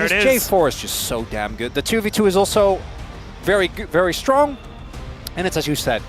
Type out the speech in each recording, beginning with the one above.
There his it is. J4 is just so damn good. The 2v2 is also very good, very strong. And it's, as you said,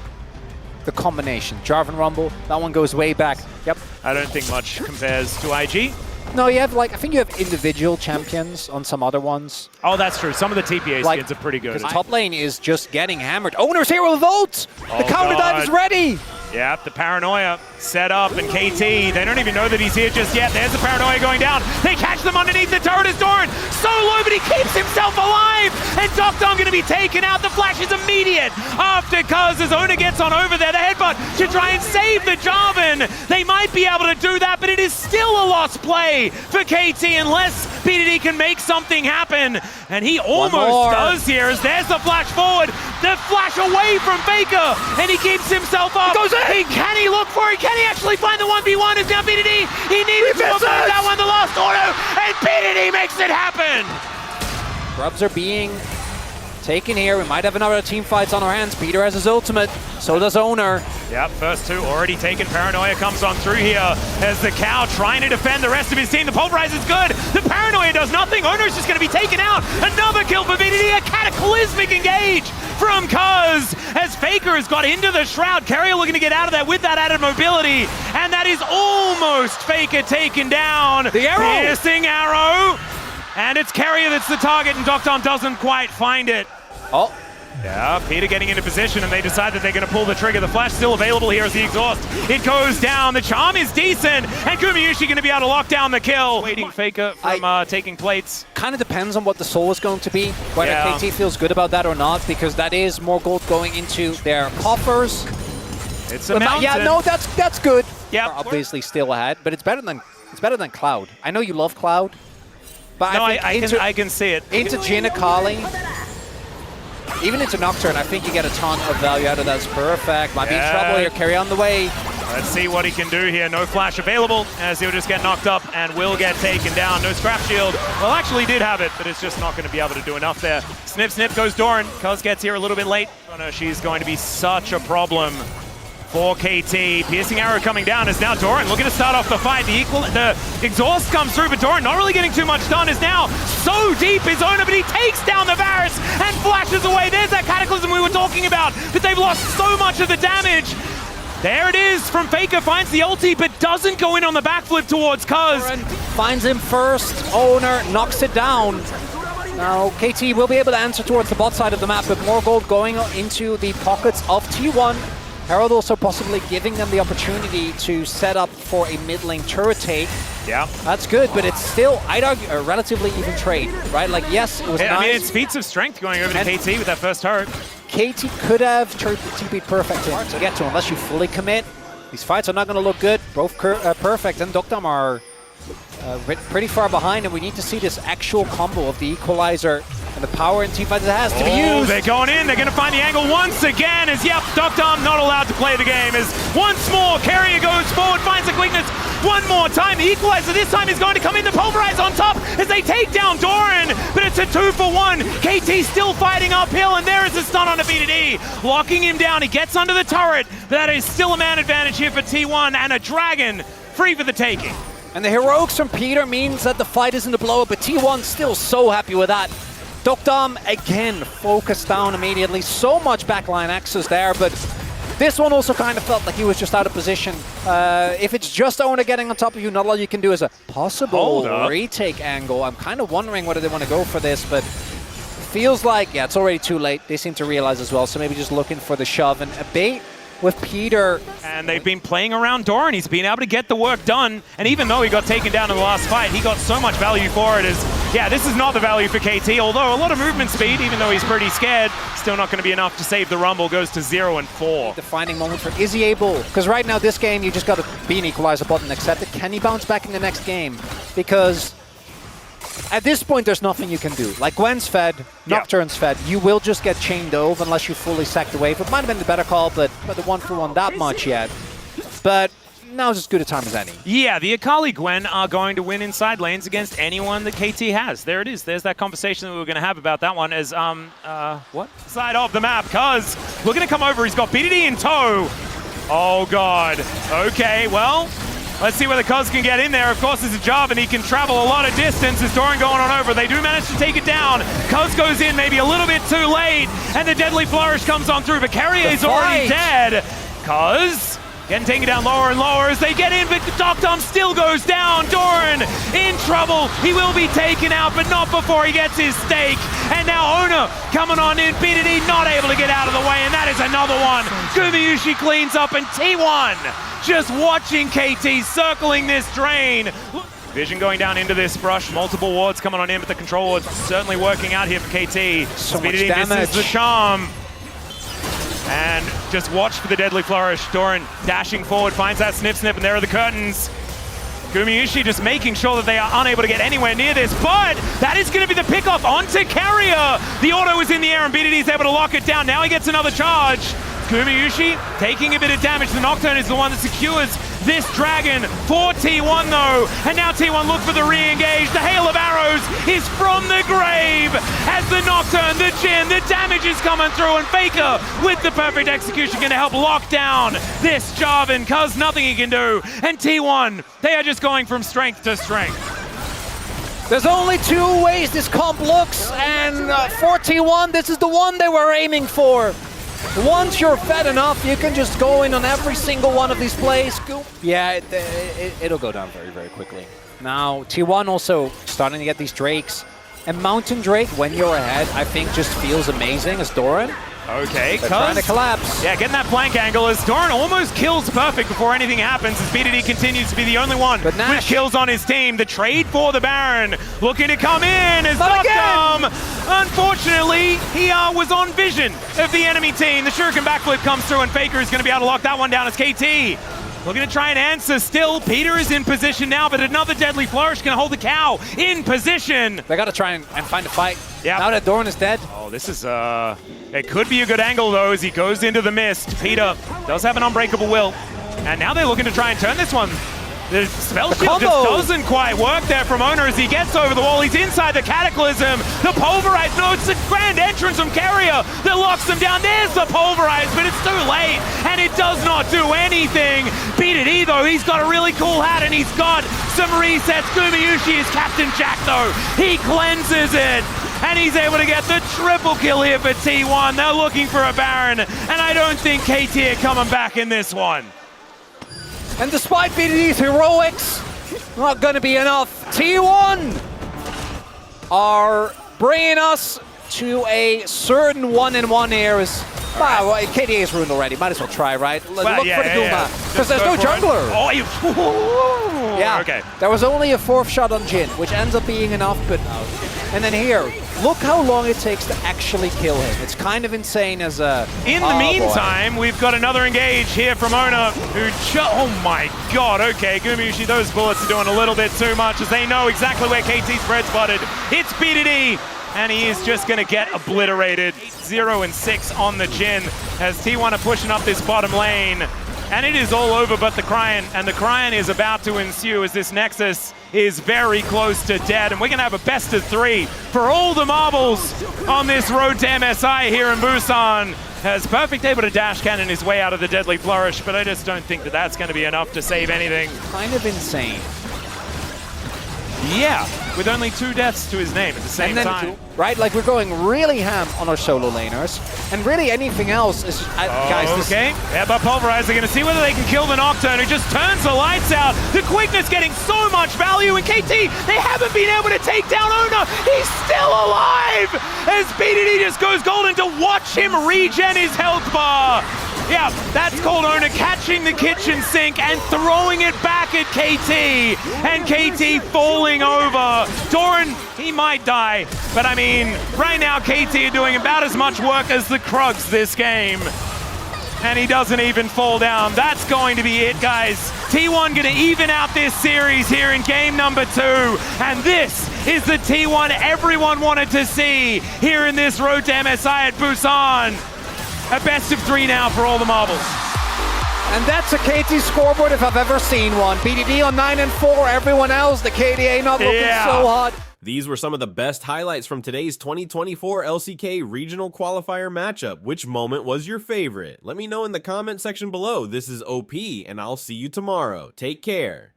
the combination. Jarvan Rumble, that one goes way back. Yep. I don't think much compares to IG. No, you have like, I think you have individual champions on some other ones. Oh, that's true. Some of the TPA Like, skins are pretty good. Because top lane is just getting hammered. Owner's here with ult! The counter dive is ready! Yep, the paranoia set up, and KT, they don't even know that he's here just yet. There's the paranoia going down. They catch them underneath the turret as Doran. So low, but he keeps himself alive. And Doctom going to be taken out. The flash is immediate after Cuz as Owner gets on over there. The headbutt to try and save the Jarvan. They might be able to do that, but it is still a lost play for KT unless PDD can make something happen. And he almost does here as there's the flash forward. The flash away from Faker, and he keeps himself up. Goes in. Can he look for it? Can he actually find the 1v1? Is now PDD. He needed to avoid that one, the last auto, and PDD makes it happen. Grubs are being taken here. We might have another team fights on our hands. Peter has his ultimate. So does Owner. Yep, first two already taken. Paranoia comes on through here as the Cow trying to defend the rest of his team. The Pulverize is good. The Paranoia does nothing. Owner's just going to be taken out. Another kill for VDD. A cataclysmic engage from Cuz as Faker has got into the Shroud. Carrier looking to get out of there with that added mobility. And that is almost Faker taken down. The arrow. Piercing arrow. And it's Carrier that's the target, and Doctom doesn't quite find it. Oh. Yeah, Peter getting into position, and they decide that they're going to pull the trigger. The flash still available here as the exhaust. It goes down. The charm is decent, and Kumayushi going to be able to lock down the kill. Waiting Faker from taking plates. Kind of depends on what the soul is going to be, whether KT feels good about that or not, because that is more gold going into their coffers. It's a mountain. Yeah, no, that's good. Yeah, They're obviously still ahead, but it's better than Cloud. I know you love Cloud, but no, I can see it. Into Jhin Akali, even into Nocturne, I think you get a ton of value out of that. It's perfect. Might be in trouble here. Carry on the way. Let's see what he can do here. No flash available as he'll just get knocked up and will get taken down. No scrap shield. Well, actually did have it, but it's just not going to be able to do enough there. Snip, snip goes Doran. Cuz gets here a little bit late. Oh no, she's going to be such a problem for KT. Piercing arrow coming down is now Doran looking to start off the fight. The exhaust comes through, but Doran not really getting too much done. Is now so deep his owner, but he takes down the Varus and flashes away. There's that cataclysm we were talking about, but they've lost so much of the damage. There it is from Faker, finds the ulti, but doesn't go in on the backflip towards Cuz. Finds him first. Owner knocks it down. Now, KT will be able to answer towards the bot side of the map, but more gold going into the pockets of T1. Herald also possibly giving them the opportunity to set up for a mid lane turret take. Yeah. That's good, but it's still, I'd argue, a relatively even trade, right? Like, yes, it was nice. I mean, it's feats of strength going over to KT with that first turret. KT could have TP'd perfect to get to, unless you fully commit. These fights are not going to look good. Both perfect and Doctom are pretty far behind, and we need to see this actual combo of the equalizer and the power and team fight that has to be used. They're going in. They're going to find the angle once again. As Doctom not allowed to play the game. As once more, Carrier goes forward, finds the quickness one more time. The equalizer this time is going to come in. The Pulverize on top as they take down Doran. But it's a 2-for-1. KT still fighting uphill, and there is a stun on the BDD. Locking him down. He gets under the turret. But that is still a man advantage here for T1, and a Dragon free for the taking. And the heroics from Peter means that the fight isn't a blow-up, but T1's still so happy with that. Doctom, again, focused down immediately. So much backline access there, but this one also kind of felt like he was just out of position. If it's just Owner getting on top of you, not all you can do is a possible retake angle. I'm kind of wondering whether they want to go for this, but feels like, yeah, it's already too late. They seem to realize as well, so maybe just looking for the shove and a bait with Peter. And they've been playing around Doran. He's been able to get the work done. And even though he got taken down in the last fight, he got so much value for it. Yeah, this is not the value for KT, although a lot of movement speed, even though he's pretty scared, still not going to be enough to save the Rumble. Goes to 0-4. Defining moment for, is he able? Because right now, this game, you just got to be an equalizer button, accept it. Can he bounce back in the next game? Because at this point, there's nothing you can do. Like Gwen's fed, Nocturne's fed. You will just get chained over unless you fully sack the wave. It might have been the better call, but the 1-for-1 that much yet. But now's as good a time as any. Yeah, the Akali Gwen are going to win inside lanes against anyone that KT has. There it is. There's that conversation that we were going to have about that one as, what? Side of the map, Cuz looking to come over. He's got BDD in tow. Oh, God. Okay, well, Let's see whether Cuz can get in there. Of course, it's a job, and he can travel a lot of distance. As Doran going on over, they do manage to take it down. Cuz goes in maybe a little bit too late, and the Deadly Flourish comes on through, but Carrier's already dead. Cuz getting taken down lower and lower as they get in, but Doctum still goes down. Doran in trouble. He will be taken out, but not before he gets his stake. And now Ona coming on in. BDD not able to get out of the way, and that is another one. Gumayusi cleans up, and T1 just watching KT circling this drain. Vision going down into this brush. Multiple wards coming on in, but the control ward's certainly working out here for KT. So much BDD damage. misses the charm. And just watch for the Deadly Flourish. Doran dashing forward, finds that snip, and there are the curtains. Gumayusi just making sure that they are unable to get anywhere near this, but that is going to be the pickoff onto Carrier. The auto is in the air, and BDD is able to lock it down. Now he gets another charge. Gumayusi taking a bit of damage. The Nocturne is the one that secures this dragon for T1 though. And now T1 look for the re-engage. The hail of arrows is from the grave as the Nocturne, the Jhin, the damage is coming through, and Faker with the perfect execution going to help lock down this Jarvan, cuz nothing he can do. And T1, they are just going from strength to strength. There's only two ways this comp looks, and for T1, this is the one they were aiming for. Once you're fed enough, you can just go in on every single one of these plays. Yeah, it'll go down very, very quickly. Now, T1 also starting to get these Drakes. And Mountain Drake, when you're ahead, I think just feels amazing as Doran. Okay, They're trying to collapse. Yeah, getting that flank angle as Doran almost kills Perfect before anything happens, as BDD continues to be the only one with kills on his team. The trade for the Baron looking to come in as Doctum. Unfortunately, he was on vision of the enemy team. The Shuriken backflip comes through, and Faker is going to be able to lock that one down as KT. Looking to try and answer still. Peter is in position now, but another Deadly Flourish can hold the cow in position. They got to try and find a fight. Yep. Now that Doran is dead. Oh, this is, it could be a good angle though as he goes into the mist. Peter does have an unbreakable will. And now they're looking to try and turn this one. The spell shield just doesn't quite work there from Ona as he gets over the wall. He's inside the Cataclysm. The Pulverize, no, it's a grand entrance from Carrier that locks him down. There's the Pulverize, but it's too late, and it does not do anything. BDD though, he's got a really cool hat, and he's got some resets. Gumayusi is Captain Jack though. He cleanses it, and he's able to get the triple kill here for T1. They're looking for a Baron, and I don't think KT are coming back in this one. And despite BDD's heroics, not going to be enough. T1 are bringing us to a certain 1-in-1 here. Wow, KDA is ruined already. Might as well try, right? Look for the Guma, because there's no jungler. Oh, yeah, okay. There was only a 4th shot on Jhin, which ends up being enough, but... And then here, look how long it takes to actually kill him. It's kind of insane as a... In the meantime, we've got another engage here from Ona, who oh my god, okay, Gumayusi, those bullets are doing a little bit too much as they know exactly where KT's bread spotted. It's BDD, and he is just gonna get obliterated. 0-6 on the Jhin as T1 are pushing up this bottom lane. And it is all over but the Cryon, and the Cryon is about to ensue as this Nexus is very close to dead, and we're gonna have a best of 3 for all the marbles on this road to MSI here in Busan. Has Perfect able to dash cannon his way out of the Deadly Flourish, but I just don't think that that's gonna be enough to save anything. Kind of insane. Yeah, with only 2 deaths to his name at the same time. Right, like we're going really ham on our solo laners, and really anything else is... guys, okay, yeah, but Pulverize, they're going to see whether they can kill the Nocturne, who just turns the lights out. The quickness getting so much value, and KT, they haven't been able to take down Ona. He's still alive as BDD just goes golden to watch him regen his health bar. Yeah, that's called Ona catching the kitchen sink and throwing it back at KT, and KT falling over. Doran, he might die, but I mean, right now KT are doing about as much work as the Krugs this game. And he doesn't even fall down. That's going to be it, guys. T1 gonna even out this series here in game number 2. And this is the T1 everyone wanted to see here in this road to MSI at Busan. A best of 3 now for all the marbles. And that's a KT scoreboard if I've ever seen one. BDD on 9-4, everyone else, the KDA not looking so hot. These were some of the best highlights from today's 2024 LCK Regional Qualifier matchup. Which moment was your favorite? Let me know in the comment section below. This is OP, and I'll see you tomorrow. Take care.